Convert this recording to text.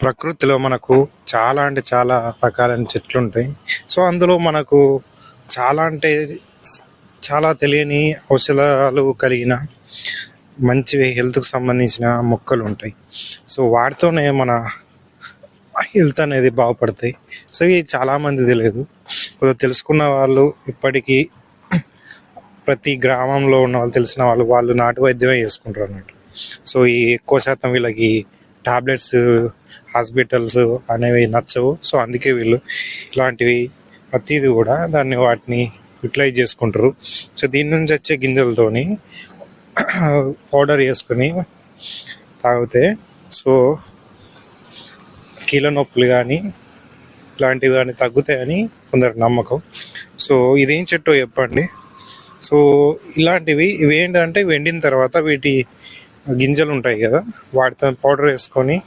ప్రకృతిలో మనకు చాలా అంటే చాలా రకాలైన చెట్లు ఉంటాయి. సో అందులో మనకు చాలా అంటే చాలా తెలియని ఔషధాలు కలిగిన మంచి హెల్త్కి సంబంధించిన మొక్కలు ఉంటాయి. సో వాటితోనే మన హెల్త్ అనేది బాగుపడతాయి. సో ఇవి చాలామంది తెలియదు. కొంచెం తెలుసుకున్న వాళ్ళు ఇప్పటికీ ప్రతి గ్రామంలో ఉన్న వాళ్ళు తెలిసిన వాళ్ళు నాటు వైద్యమే చేసుకుంటారు అన్నట్టు. సో ఈ ఎక్కువ శాతం వీళ్ళకి టాబ్లెట్స్ హాస్పిటల్స్ అనేవి నచ్చవు. సో అందుకే వీళ్ళు ఇలాంటివి ప్రతిదీ కూడా వాటిని యూటిలైజ్ చేసుకుంటారు. సో దీని నుంచి వచ్చే గింజలతోని పౌడర్ చేసుకొని తాగితే సో కీళ్ళ నొప్పులు కానీ ఇలాంటివి కానీ తగ్గుతాయని కొందరు నమ్మకం. సో ఇదేం చెట్టో చెప్పండి. సో ఇవి ఏంటంటే ఎండిన తర్వాత వీటి గింజలు ఉంటాయి కదా, వాటితో పౌడర్ వేసుకొని